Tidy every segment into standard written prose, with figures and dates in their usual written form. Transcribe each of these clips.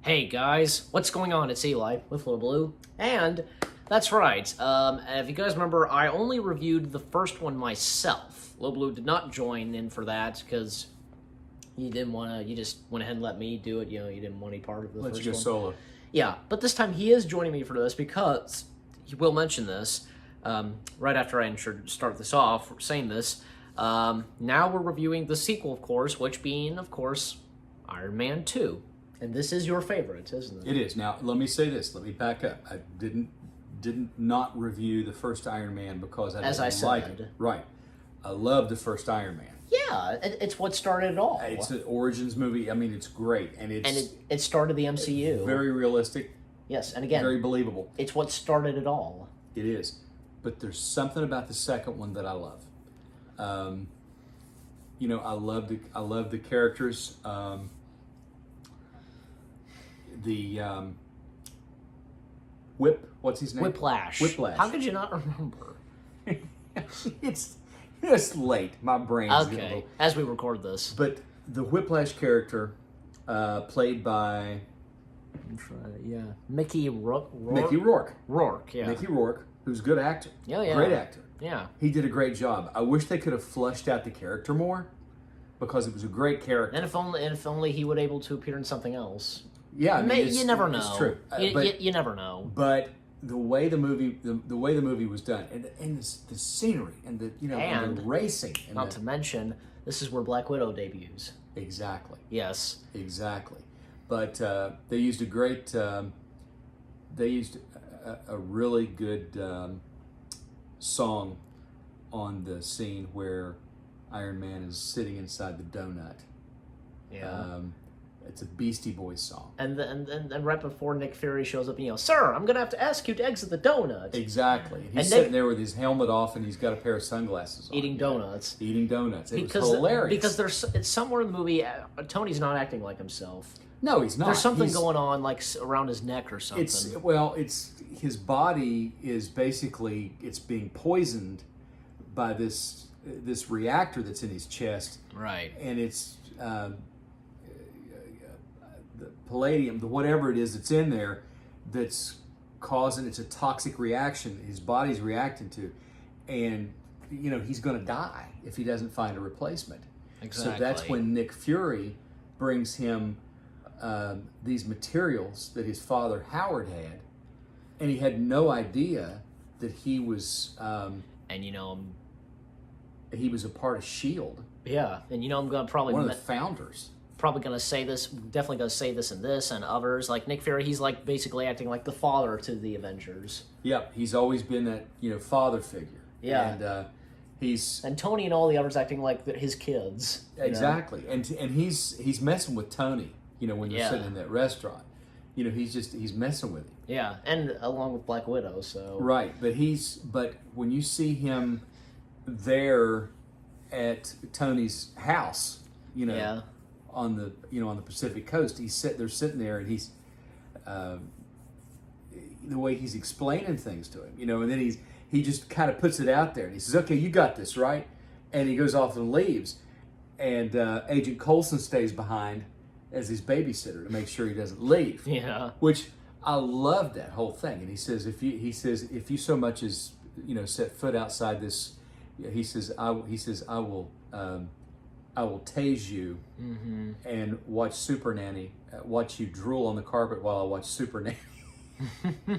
Hey guys, what's going on? It's Eli with Little Blue, and that's right. If you guys remember, I only reviewed the first one myself. Little Blue did not join in for that because you didn't want to. You just went ahead and let me do it. You know, you didn't want any part of the Let first you go one. solo. Yeah, but this time he is joining me for this because he will mention this right after I start this off, saying this. Now we're reviewing the sequel, of course, which being, of course, Iron Man 2. And this is your favorite, isn't it? It is. Now, let me say this. Let me back up. I didn't not review the first Iron Man because I didn't like it. Right. I love the first Iron Man. Yeah, it's what started it all. It's an origins movie. I mean, it's great, and it started the MCU. Very realistic. Yes, and again, very believable. It's what started it all. It is, but there's something about the second one that I love. You know, I love the characters. What's his name? Whiplash. How could you not remember? It's late. My brain's getting a little... As we record this. But the Whiplash character, played by... Mickey Rourke. Mickey Rourke. Rourke, yeah. Mickey Rourke, who's a good actor. Yeah. Great actor. Yeah. He did a great job. I wish they could have fleshed out the character more, because it was a great character. And if only he would able to appear in something else. Yeah, I mean, you never know. It's true. You never know. But the way the movie was done, and the scenery, and and the racing, and not to mention, this is where Black Widow debuts. Exactly. Yes. Exactly. But they used a really good song on the scene where Iron Man is sitting inside the donut. Yeah. It's a Beastie Boys song. And right before Nick Fury shows up, sir, I'm going to have to ask you to exit the donut. Exactly. He's sitting there with his helmet off, and he's got a pair of sunglasses on. Eating donuts. Eating donuts. It was hilarious. Because it's somewhere in the movie, Tony's not acting like himself. No, he's not. There's something going on, like, around his neck or something. It's his body is basically, it's being poisoned by this reactor that's in his chest. Right. And it's... the palladium, the whatever it is that's in there, that's causing, it's a toxic reaction his body's reacting to, and he's going to die if he doesn't find a replacement. Exactly. So that's when Nick Fury brings him these materials that his father Howard had, and he had no idea that he was he was a part of SHIELD. Yeah, and I'm going to probably one of the founders. Probably going to say this, definitely going to say this and this and others. Like Nick Fury, he's like basically acting like the father to the Avengers. Yep, he's always been that father figure. Yeah, and Tony and all the others acting like his kids. Exactly, and he's messing with Tony. When they're sitting in that restaurant, he's messing with him. Yeah, and along with Black Widow. So right, but when you see him there at Tony's house, on the Pacific coast, they're sitting there, and he's the way he's explaining things to him, and then he just kind of puts it out there, and he says, "Okay, you got this, right?" And he goes off and leaves, and Agent Coulson stays behind as his babysitter to make sure he doesn't leave. Yeah, which I love that whole thing. And he says, if you so much as set foot outside this, he says I will tase you and watch Super Nanny, watch you drool on the carpet while I watch Super Nanny.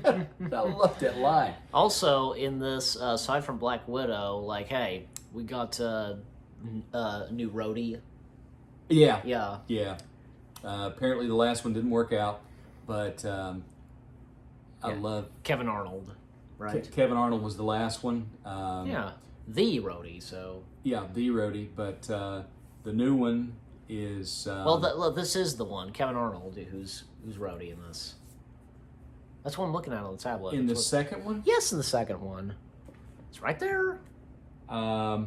I love that line. Also, in this, aside from Black Widow, like, hey, we got a new roadie. Yeah. Apparently the last one didn't work out, but I love... Kevin Arnold, right? Kevin Arnold was the last one. The roadie, so... Yeah, the roadie, but... the new one is... this is the one, Kevin Arnold, who's roadie in this. That's what I'm looking at on the tablet. In the second one? Yes, in the second one. It's right there. Right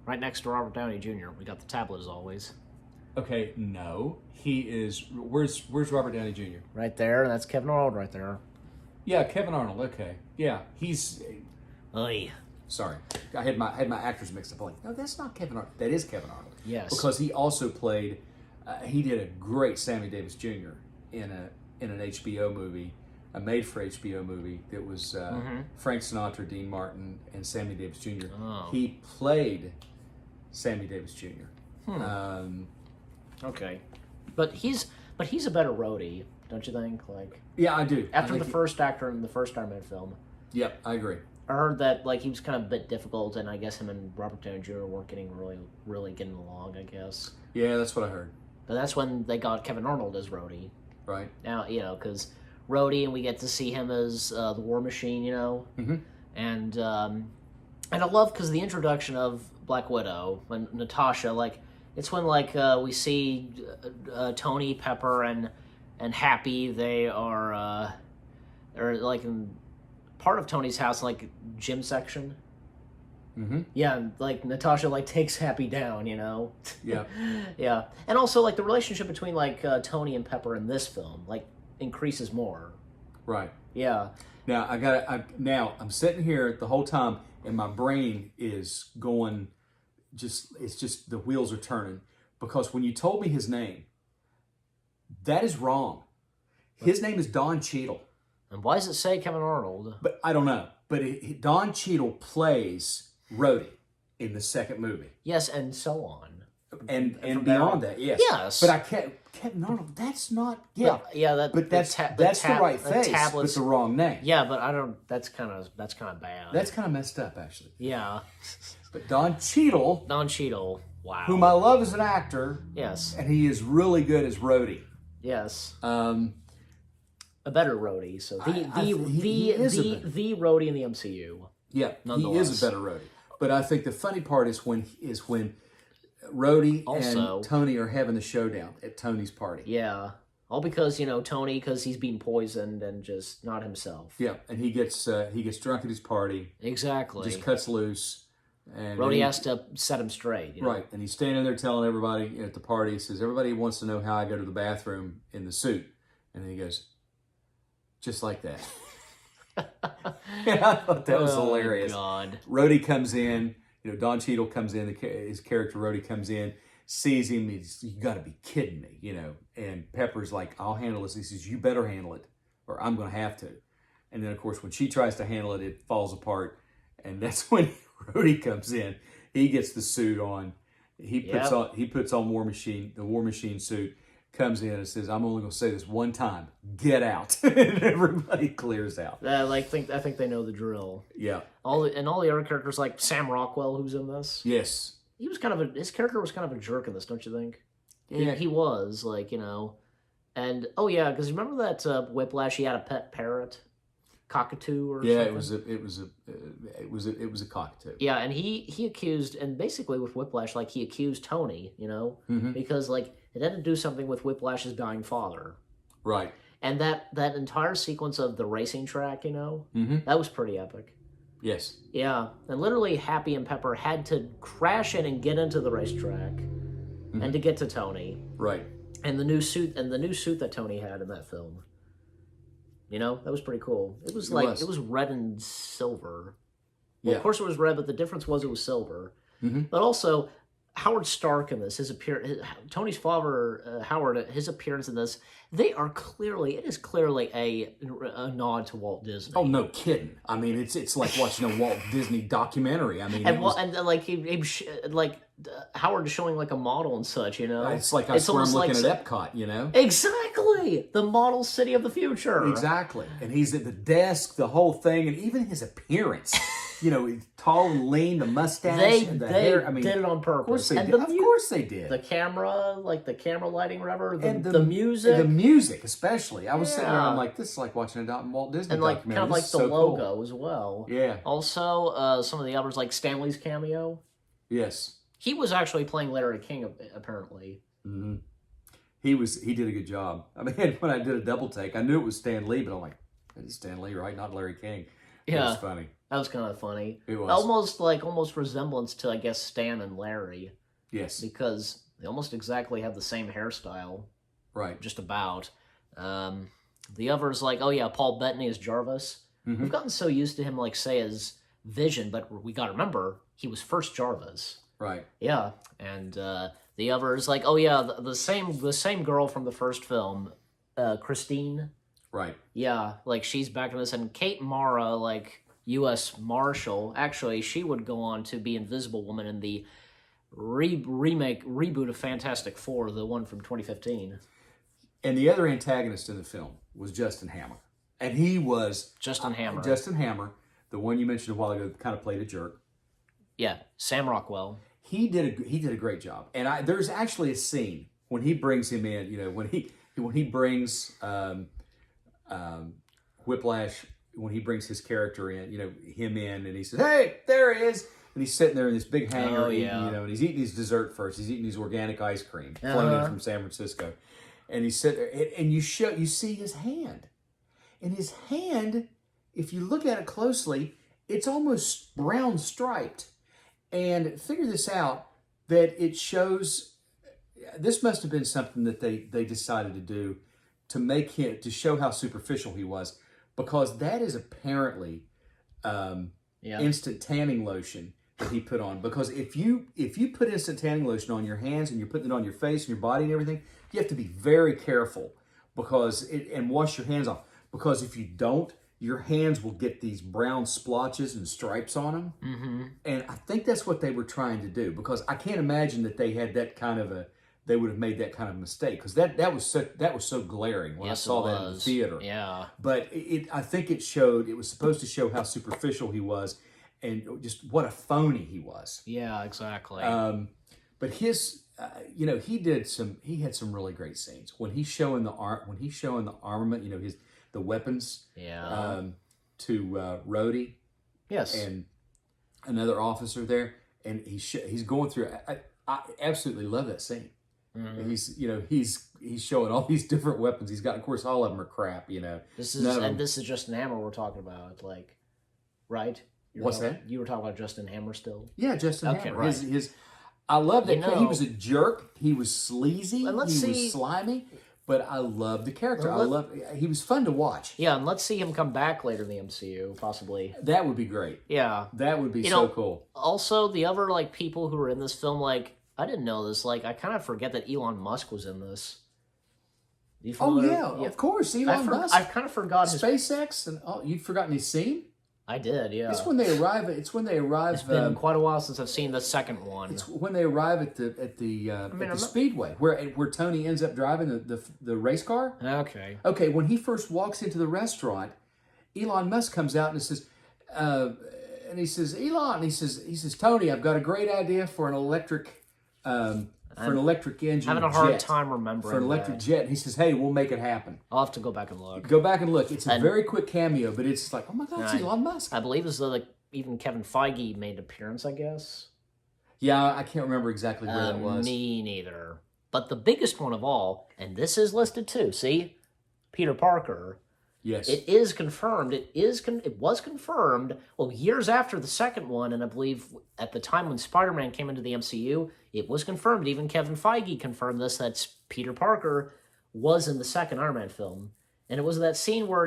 next to Robert Downey Jr. We got the tablet as always. Okay, no. He is... Where's Robert Downey Jr.? Right there, and that's Kevin Arnold right there. Yeah, Kevin Arnold, okay. Yeah, he's... Oy. Sorry, I had my actors mixed up. I'm like, no, that's not Kevin Arnold. That is Kevin Arnold. Yes, because he also played. He did a great Sammy Davis Jr. in an HBO movie, a made-for-HBO movie that was Frank Sinatra, Dean Martin, and Sammy Davis Jr. Oh. He played Sammy Davis Jr. Okay, but he's a better roadie, don't you think? Like, Yeah, I do. after the first actor in the first Iron Man film, Yep, I agree. I heard that like he was kind of a bit difficult, and I guess him and Robert Downey Jr. weren't getting really getting along. I guess. Yeah, that's what I heard. But that's when they got Kevin Arnold as Rhodey. Right. Now, because Rhodey, and we get to see him as the War Machine, and I love because the introduction of Black Widow and Natasha, like it's when like we see Tony, Pepper, and Happy. They are like in part of Tony's house, like gym section. Yeah, and like Natasha like takes Happy down, Yeah. Yeah, and also like the relationship between like Tony and Pepper in this film like increases more. Right. Yeah. Now I'm sitting here the whole time, and my brain is going. It's just the wheels are turning, because when you told me his name, that is wrong. His name is Don Cheadle. And why does it say Kevin Arnold? But I don't know. But Don Cheadle plays Rhodey in the second movie. Yes, and so on. And beyond that, yes. Yes. But Kevin Arnold, that's not... Yeah, yeah. but that's the right face, but the wrong name. Yeah, but I don't... That's kind of bad. That's kind of messed up, actually. Yeah. But Don Cheadle... Wow. Whom I love as an actor. Yes. And he is really good as Rhodey. Yes. A better Rhodey. So the Rhodey in the MCU. Yeah, he is a better Rhodey. But I think the funny part is when Rhodey and Tony are having the showdown at Tony's party. Yeah. All because, Tony, because he's being poisoned and just not himself. Yeah, and he gets drunk at his party. Exactly. Just cuts loose. And Rhodey has to set him straight. Right, and he's standing there telling everybody at the party, he says, everybody wants to know how I go to the bathroom in the suit. And then he goes, just like that. And I thought that was hilarious. God. Rhodey comes in, Don Cheadle comes in, his character Rhodey comes in, sees him, he's, you got to be kidding me, And Pepper's like, I'll handle this. He says, you better handle it, or I'm going to have to. And then, of course, when she tries to handle it, it falls apart. And that's when Rhodey comes in. He gets the suit on. He puts on the War Machine suit. Comes in and says, "I'm only going to say this one time. Get out!" And everybody clears out. I think they know the drill. Yeah. All the other characters, like Sam Rockwell, who's in this. Yes. He was his character was kind of a jerk in this, don't you think? Yeah. He was and because remember that Whiplash? He had a pet parrot. Cockatoo or something. It was a cockatoo. Yeah, and he accused, and basically with Whiplash, like he accused Tony, because like it had to do something with Whiplash's dying father. Right. And that entire sequence of the racing track, that was pretty epic. Yes. Yeah, and literally Happy and Pepper had to crash in and get into the racetrack, and to get to Tony. Right. And the new suit that Tony had in that film. That was pretty cool. It was it was red and silver. Well, yeah. Of course it was red, but the difference was it was silver. Mm-hmm. But also, Howard Stark in this, Tony's father, Howard, his appearance in this, it is clearly a nod to Walt Disney. Oh, no kidding. I mean, it's like watching a Walt Disney documentary. I mean, Howard is showing like a model and such, It's like I swear I'm looking at Epcot, Exactly! The model city of the future. Exactly. And he's at the desk, the whole thing, and even his appearance. He's tall and lean, the mustache and the hair. I mean, did it on purpose. Of course they did. The camera, like the camera lighting, whatever. The music. The music, especially. I was sitting there, I'm like, this is like watching a Walt Disney documentary. And kind of like the logo cool. As well. Yeah. Also, some of the others, like Stanley's cameo. Yes. He was actually playing Larry King, apparently. Mm-hmm. He did a good job. I mean, when I did a double take, I knew it was Stan Lee, but I'm like, that is Stan Lee, right? Not Larry King. Yeah. It was funny. That was kind of funny. It was. Almost resemblance to, I guess, Stan and Larry. Yes. Because they almost exactly have the same hairstyle. Right. Just about. The others, Paul Bettany as Jarvis. Mm-hmm. We've gotten so used to him, say, as Vision, but we got to remember, he was first Jarvis. Right. Yeah. And the others, the same girl from the first film Christine. Right. Yeah, like she's back in this, and Kate Mara, like U.S. Marshal. Actually, she would go on to be Invisible Woman in the reboot of Fantastic Four, the one from 2015. And the other antagonist in the film was Justin Hammer, and he was Justin Hammer. Justin Hammer, the one you mentioned a while ago, kind of played a jerk. Yeah, Sam Rockwell. He did a great job, and there's actually a scene when he brings him in. You know, when he brings Whiplash, when he brings his character in, you know, him in, and he says, "Hey, there he is," and he's sitting there in this big hangar, eating, you know, and he's eating his dessert first. He's eating his organic ice cream flown in from San Francisco, and he's sitting there, and you see his hand, and his hand, if you look at it closely, it's almost brown striped. And figure this out, that it shows, this must have been something that they decided to do to make him, to show how superficial he was, because that is apparently instant tanning lotion that he put on. Because if you put instant tanning lotion on your hands and you're putting it on your face and your body and everything, you have to be very careful and wash your hands off. Because if you don't, your hands will get these brown splotches and stripes on them. Mm-hmm. And I think that's what they were trying to do, because I can't imagine that they had that kind of they would have made that kind of mistake, because that was so glaring when I saw that in the theater. Yeah. But I think it was supposed to show how superficial he was and just what a phony he was. Yeah, exactly. But his, he had some really great scenes when he's showing the armament, you know, the weapons to Rhodey, yes, and another officer there, and he's going through. I absolutely love that scene. Mm-hmm. He's showing all these different weapons he's got. Of course, all of them are crap. You know, this is Justin Hammer we're talking about, like, right? What's that? You were talking about Justin Hammer still? Yeah, Justin Hammer. Right. I love that. He was a jerk. He was sleazy. He was slimy. But I love the character. He was fun to watch. Yeah, and let's see him come back later in the MCU, possibly. That would be great. Yeah. That would be so cool. Also, the other, like, people who were in this film, like, I didn't know this, like, I kind of forget that Elon Musk was in this. Of course, Elon Musk. I kind of forgot SpaceX, and you'd forgotten his scene? I did, yeah. It's when they arrive. It's been quite a while since I've seen the second one. It's when they arrive at the speedway where Tony ends up driving the race car. Okay. Okay. When he first walks into the restaurant, Elon Musk comes out and says, and he says, Elon, he says, Tony, I've got a great idea for an electric engine. Having a hard time remembering for an electric jet. And he says, hey, we'll make it happen. I'll have to go back and look. Go back and look. It's a very quick cameo, but it's like, oh my God, it's Elon Musk. I believe it's like even Kevin Feige made an appearance, I guess. Yeah, I can't remember exactly where that was. Me neither. But the biggest one of all, and this is listed too, see? Peter Parker. Yes. It is confirmed. It was confirmed, well, years after the second one, and I believe at the time when Spider-Man came into the MCU, it was confirmed. Even Kevin Feige confirmed this, that Peter Parker was in the second Iron Man film. And it was that scene where,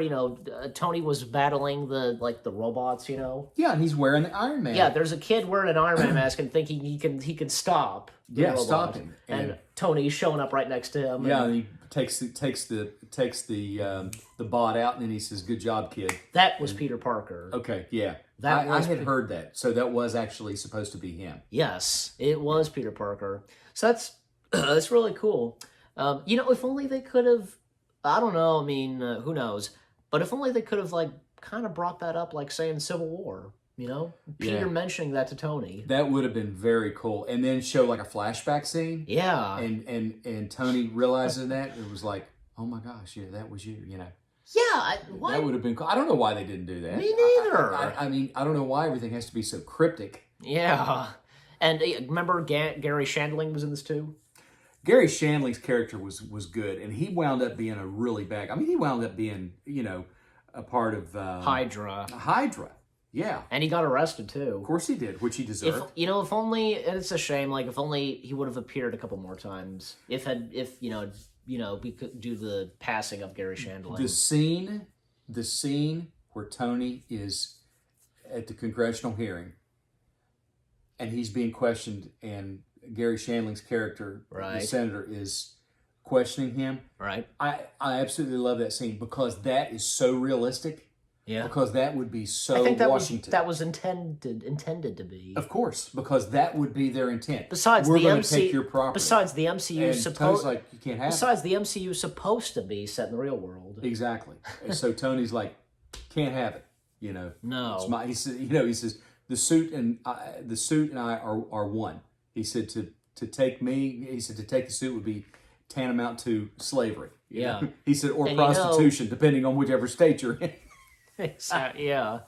Tony was battling the robots, Yeah, and he's wearing the Iron Man. Yeah, there's a kid wearing an Iron Man mask and thinking he can stop the robot. Stop him. And Tony's showing up right next to him. Yeah, and he takes the bot out, and then he says, "Good job, kid." That was Peter Parker. Okay, yeah. I had heard that. So that was actually supposed to be him. Yes, it was Peter Parker. So that's really cool. If only they could have, I don't know, I mean, who knows? But if only they could have, kind of brought that up, say, in Civil War, Peter mentioning that to Tony. That would have been very cool. And then show, a flashback scene. Yeah. And Tony realizing that, it was like, oh my gosh, yeah, that was you, Yeah, That would have been cool. I don't know why they didn't do that. Me neither. I mean, I don't know why everything has to be so cryptic. Yeah. And remember Gary Shandling was in this too? Gary Shandling's character was good, and he wound up being a really bad. I mean, he wound up being, a part of Hydra. Hydra, yeah. And he got arrested too. Of course he did, which he deserved. If only, and it's a shame. If only he would have appeared a couple more times. If we could do the passing of Gary Shandling. The scene where Tony is at the congressional hearing, and he's being questioned, and Gary Shandling's character, the senator, is questioning him. Right. I absolutely love that scene because that is so realistic. Yeah. Because that would be so I think Washington. that was intended to be. Of course, because that would be their intent. Besides, we're the going to take your property. Besides, the MCU and Tony's like, you can't have Besides, it. the MCU is supposed to be set in the real world. Exactly. And so Tony's like, can't have it. No. It's my, he says the suit and I are one. He said to take me. He said to take the suit would be tantamount to slavery. Yeah. He said or prostitution, depending on whichever state you're in. Exactly. Yeah.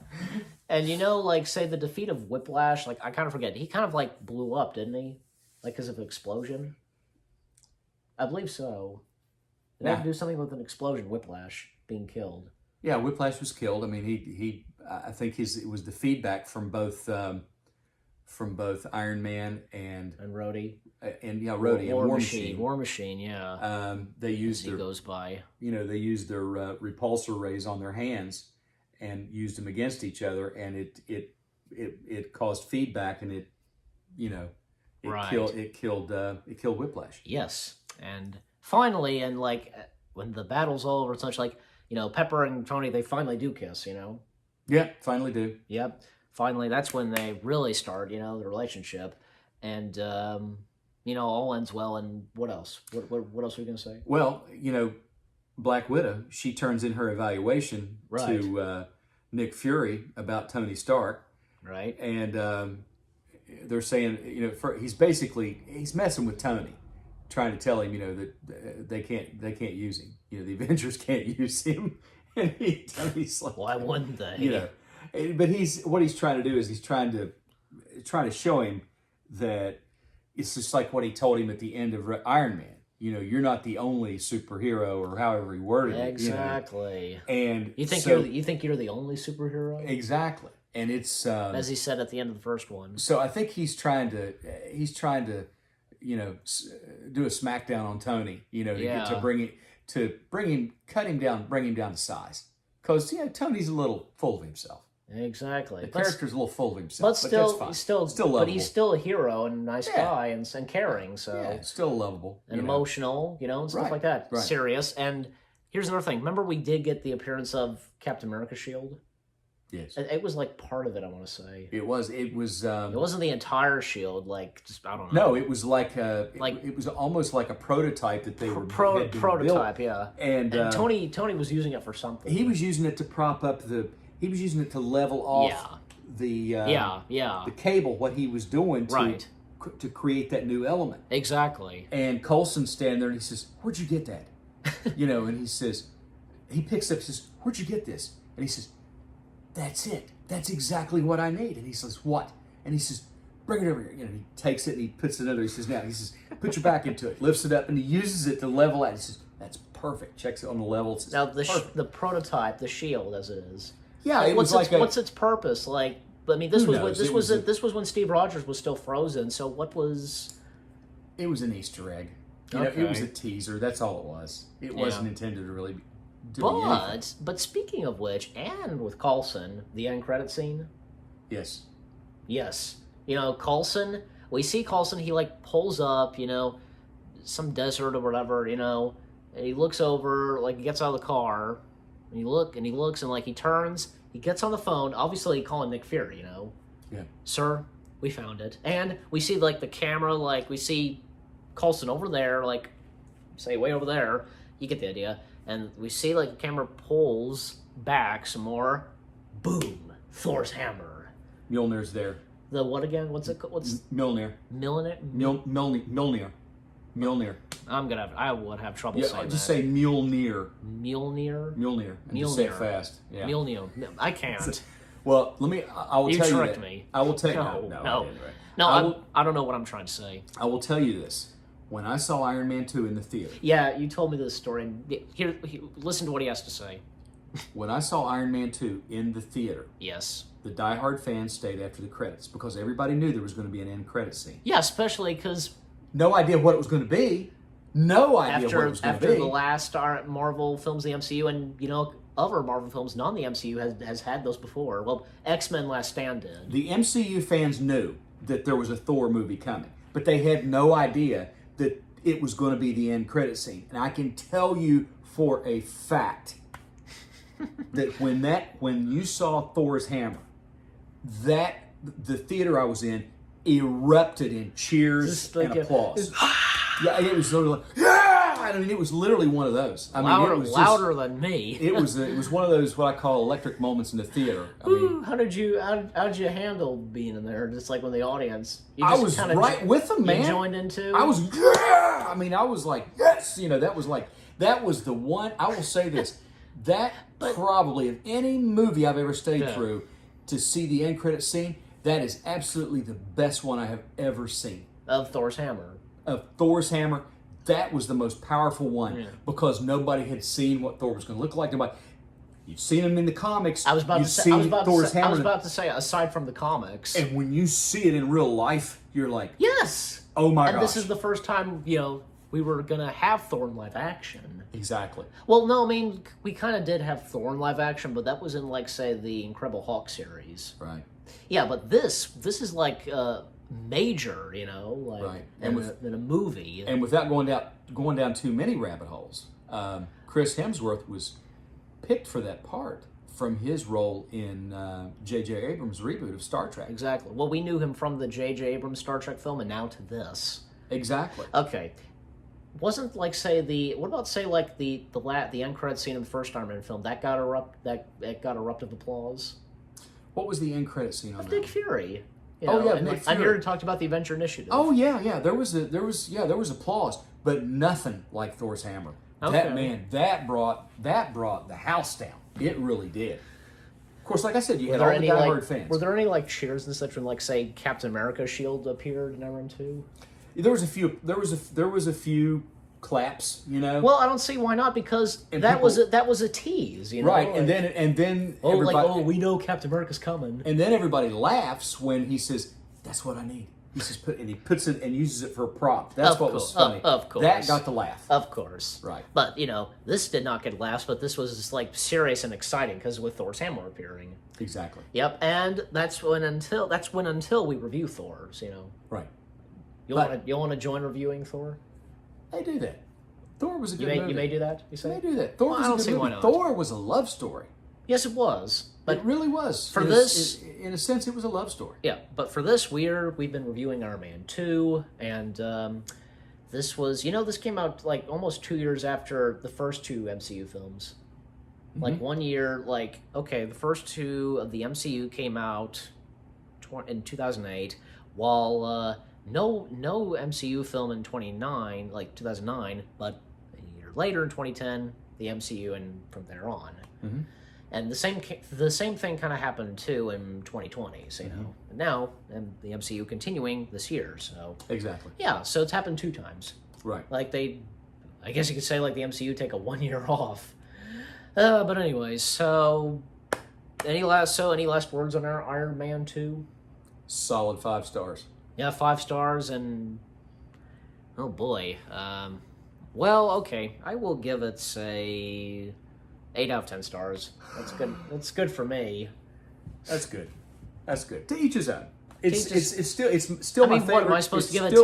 And like, say the defeat of Whiplash, like I kind of forget. He kind of like blew up, didn't he? Like because of an explosion. I believe so. Did they do something with an explosion? Whiplash being killed. Yeah, Whiplash was killed. I mean, he I think it was the feedback from both Iron Man and Rhodey. Rhodey and War Machine. War Machine, yeah. They used he goes by. They used their repulsor rays on their hands and used them against each other, and it caused feedback, and it killed Whiplash. Yes, and finally, and like when the battle's over, it's such like Pepper and Tony, they finally do kiss. Yeah, finally do. Yep, finally, that's when they really start. The relationship, and all ends well. And what else? What else are we gonna say? Well, Black Widow, she turns in her evaluation to Nick Fury about Tony Stark. Right. And they're saying, he's messing with Tony, trying to tell him, that they can't use him. The Avengers can't use him. And Tony's like, why wouldn't they? But what he's trying to do is he's trying to show him that it's just like what he told him at the end of Iron Man. You're not the only superhero, or however he worded it. Exactly. And you think you're the only superhero? Exactly. And it's as he said at the end of the first one. So I think he's trying to do a smackdown on Tony. Cut him down, bring him down to size. Because Tony's a little full of himself. Exactly. The character's a little full of himself, but still, that's fine. Still lovable. But he's still a hero and a nice guy and caring. So still lovable and emotional, and stuff like that. Right. Serious. And here's another thing. Remember, we did get the appearance of Captain America's shield. Yes. It was like part of it. I want to say it was. It wasn't the entire shield. Like just I don't know. No, it was it was almost like a prototype that they were prototype. Built. Yeah. And Tony was using it for something. He was using it to prop up He was using it to level off the cable. What he was doing to create that new element. Exactly. And Coulson's standing there and he says, "Where'd you get that?" And he says, he picks up, says, "Where'd you get this?" And he says, "That's it. That's exactly what I need." And he says, "What?" And he says, "Bring it over here." He takes it and he puts it under. He says, "Now," he says, "Put your back into it." Lifts it up and he uses it to level out. He says, "That's perfect." Checks it on the level. Says, now the prototype, the shield as it is. Yeah, it was what's its purpose? Like, I mean, this was when Steve Rogers was still frozen. So what was? It was an Easter egg. It was a teaser. That's all it was. It wasn't intended to really. But speaking of which, and with Coulson, the end credit scene. Yes. Coulson. We see Coulson. He like pulls up. Some desert or whatever. And he looks over. Like he gets out of the car. And he looks, and like he turns. He gets on the phone. Obviously, calling Nick Fury. Yeah. Sir, we found it. And we see like the camera. Like we see Coulson over there. Like say way over there. You get the idea. And we see like the camera pulls back some more. Boom! Thor's hammer. Mjolnir's there. The what again? What's it called? What's Mjolnir? Mjolnir. I would have trouble saying that. Just say Mjolnir. Mjolnir. And just say it fast. Yeah. Mjolnir. I can't. Well, I will tell you. You tricked me. I will tell you. No, I don't know what I'm trying to say. I will tell you this. When I saw Iron Man 2 in the theater. Yeah, you told me this story. Here, listen to what he has to say. When I saw Iron Man 2 in the theater. Yes. The diehard fans stayed after the credits because everybody knew there was going to be an end credit scene. Yeah, especially because. No idea what it was going to be. No idea what it was going to be. After the last Marvel films, the MCU, and other Marvel films, non the MCU has had those before. Well, X-Men Last Stand did. The MCU fans knew that there was a Thor movie coming, but they had no idea that it was going to be the end credit scene. And I can tell you for a fact that when you saw Thor's hammer, that the theater I was in erupted in cheers and applause. Yeah, it was literally like, yeah! I mean, it was literally one of those. I mean, it was louder than me. It was one of those what I call electric moments in the theater. I mean, how did you handle being in there? Just like when the audience, I was right with them, man. You joined into. I was yeah. I mean, I was like yes. That was the one. I will say this. That probably of any movie I've ever stayed through to see the end credit scene, that is absolutely the best one I have ever seen. Of Thor's hammer. Of Thor's hammer. That was the most powerful one because nobody had seen what Thor was going to look like. You'd seen him in the comics. I was about to say, aside from the comics, and when you see it in real life, you're like, yes, oh my gosh. And this is the first time we were gonna have Thor in live action. Exactly. Well, no, I mean we kind of did have Thor in live action, but that was in like say the Incredible Hulk series. Right. Yeah, but this is like. Major, right. in a movie. And without going down too many rabbit holes, Chris Hemsworth was picked for that part from his role in J.J. Abrams' reboot of Star Trek. Exactly. Well, we knew him from the J.J. Abrams Star Trek film, and now to this. Exactly. Okay. Wasn't like the end credit scene in the first Iron Man film that got eruptive applause? What was the end credit scene on that? Nick Fury. Nick Fury. I heard talked about the Avenger Initiative. Oh yeah. There was applause, but nothing like Thor's hammer. Okay. That brought the house down. It really did. Of course, like I said, you had all the diehard fans. Were there any cheers and such when say Captain America's shield appeared in Iron Man 2? There was a few claps, Well, I don't see why not because that was a tease, Right, and then we know Captain America's coming. And then everybody laughs when he says, "That's what I need." He says he puts it and uses it for a prop. That's what was funny. Of course. That got the laugh. Of course. Right. But, this did not get laughs, but this was just serious and exciting because with Thor's hammer appearing. Exactly. Yep, and that's when until we review Thor's, Right. You'll want to join reviewing Thor? They do that. Thor was a good movie. You may do that, you say? They do that. Thor was a good movie. Why not. Thor was a love story. Yes, it was. But it really was. In a sense, it was a love story. Yeah, but for this, we've been reviewing Iron Man 2, and this was, this came out almost 2 years after the first two MCU films. Mm-hmm. 1 year, the first two of the MCU came out in 2008, while no MCU film in 2009, but a year later in 2010, the MCU, and from there on. Mm-hmm. And the same thing kind of happened too in 2020. So and now the MCU continuing this year. So exactly. Yeah, so it's happened 2 times. Right. I guess you could say the MCU take a 1 year off. But anyways, so any last words on our Iron Man 2? Solid 5 stars. Yeah, 5 stars, and oh boy. Well, okay, I will give it 8 out of 10 stars. That's good. That's good for me. That's good. To each his own. It's still my favorite. What am I supposed to give it?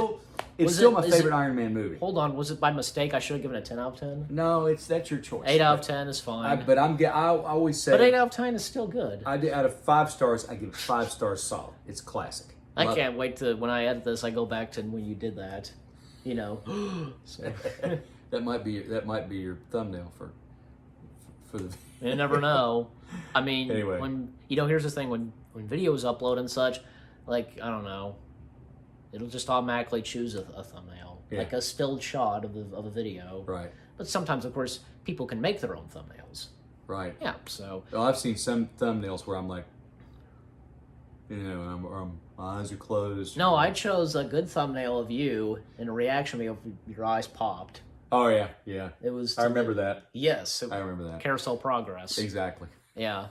It's still my favorite Iron Man movie. Hold on, was it by mistake? I should have given it 10 out of 10. No, that's your choice. 8 out of 10 is fine. I always say. But 8 out of 10 is still good. Out of 5 stars, I give it 5 stars solid. It's classic. I can't wait to when I edit this. I go back to when you did that. So. that might be your thumbnail for the. You never know. I mean, anyway. When here's the thing: when videos upload and such, I don't know, it'll just automatically choose a thumbnail, like a stilled shot of a video. Right. But sometimes, of course, people can make their own thumbnails. Right. Yeah. So. Well, I've seen some thumbnails where I'm like, my eyes are closed. No, I chose a good thumbnail of you in a reaction video. Your eyes popped. Oh yeah. It was. I remember that. Yes, I remember that. Carousel Progress. Exactly. Yeah.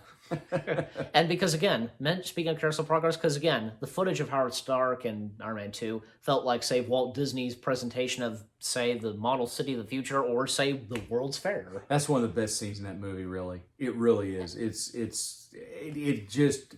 And because again, speaking of Carousel Progress, because again, the footage of Howard Stark and Iron Man 2 felt like, say, Walt Disney's presentation of, say, the model city of the future, or say, the World's Fair. That's one of the best scenes in that movie. Really, it really is. It just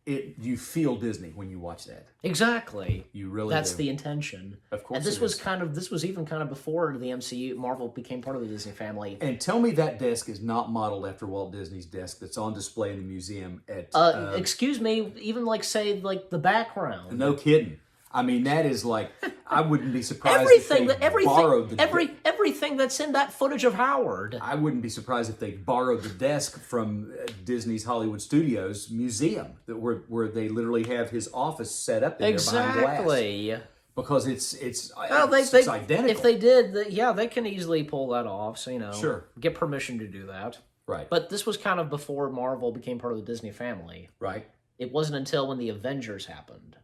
you feel Disney when you watch that. Exactly. You really That's do. the intention. Of course And this it was is. this was even kind of before the MCU, Marvel became part of the Disney family. And tell me that desk is not modeled after Walt Disney's desk that's on display in the museum at... Excuse me, even like say like the background. no kidding. I mean, that is like, I wouldn't be surprised if they borrowed the everything that's in that footage of Howard. I wouldn't be surprised if they borrowed the desk from Disney's Hollywood Studios museum, where they literally have his office set up in there behind glass. Exactly. Because it's identical. If they did, they can easily pull that off. So Sure. get permission to do that. Right. But this was kind of before Marvel became part of the Disney family. Right. It wasn't until when the Avengers happened.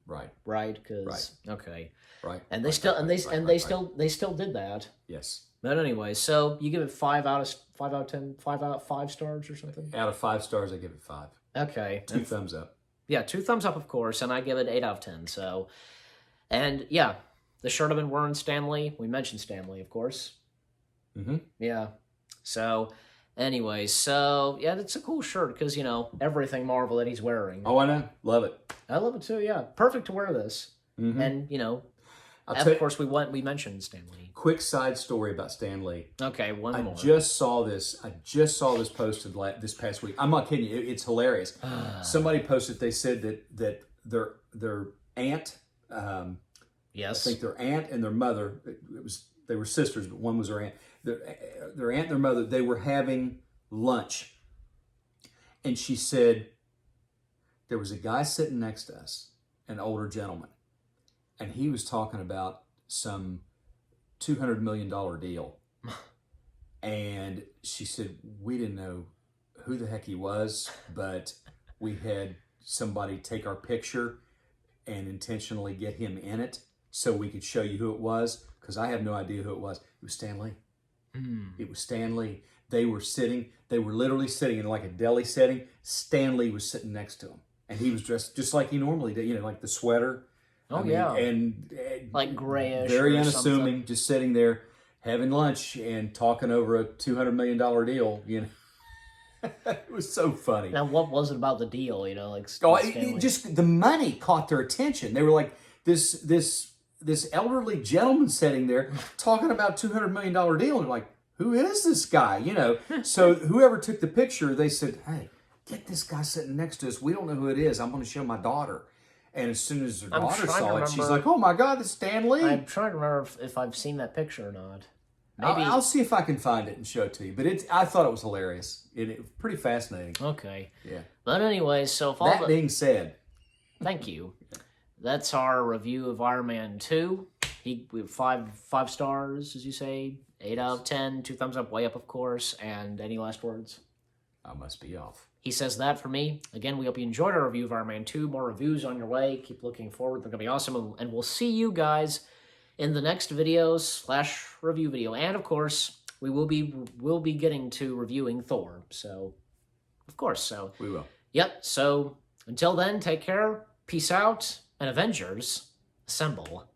Right. Right. Because okay. Right. And they still did that. Yes. But anyway, so you give it 5 out of 10, 5 stars or something. Out of 5 stars, I give it 5. Okay. 2 thumbs up. Yeah, 2 thumbs up, of course, and I give it 8 out of 10. So, and yeah, the shirt I've been wearing, Stanley. We mentioned Stanley, of course. Mm-hmm. Yeah. So, anyway, so yeah, it's a cool shirt because everything Marvel that he's wearing. Oh, I know. Love it. I love it too. Yeah, perfect to wear this. Mm-hmm. And of course, we mentioned Stanley. Quick side story about Stan Lee. Okay, one more. I just saw this posted this past week. I'm not kidding you. It's hilarious. Somebody posted. They said that their aunt. Yes. I think their aunt and their mother. They were sisters, but one was her aunt. Their aunt and their mother. They were having lunch, and she said there was a guy sitting next to us, an older gentleman, and he was talking about some $200 million deal. And she said, we didn't know who the heck he was, but we had somebody take our picture and intentionally get him in it so we could show you who it was, because I have no idea who it was. It was Stanley. It was Stanley. They were literally sitting in like a deli setting. Stanley was sitting next to him. And he was dressed just like he normally did, like the sweater. And like grayish, very or unassuming, something. Just sitting there having lunch and talking over a $200 million deal. It was so funny. Now, what was it about the deal? Just the money caught their attention. They were like this elderly gentleman sitting there talking about $200 million deal, and like, who is this guy? So whoever took the picture, they said, "Hey, get this guy sitting next to us. We don't know who it is. I'm going to show my daughter." And as soon as her daughter saw it, she's like, "Oh my God, it's Stan Lee." I'm trying to remember if I've seen that picture or not. Maybe I'll see if I can find it and show it to you. But I thought it was hilarious. It was pretty fascinating. Okay. Yeah. But anyway, so if that being said, thank you. That's our review of Iron Man 2. We have 5 stars, as you say, 8 out of 10, 2 thumbs up, way up, of course. And any last words? I must be off. He says that for me. Again, we hope you enjoyed our review of Iron Man 2. More reviews on your way. Keep looking forward. They're going to be awesome. And we'll see you guys in the next videos/review video. And, of course, we'll be getting to reviewing Thor. So, of course. So We will. Yep. So, until then, take care. Peace out. And Avengers, assemble.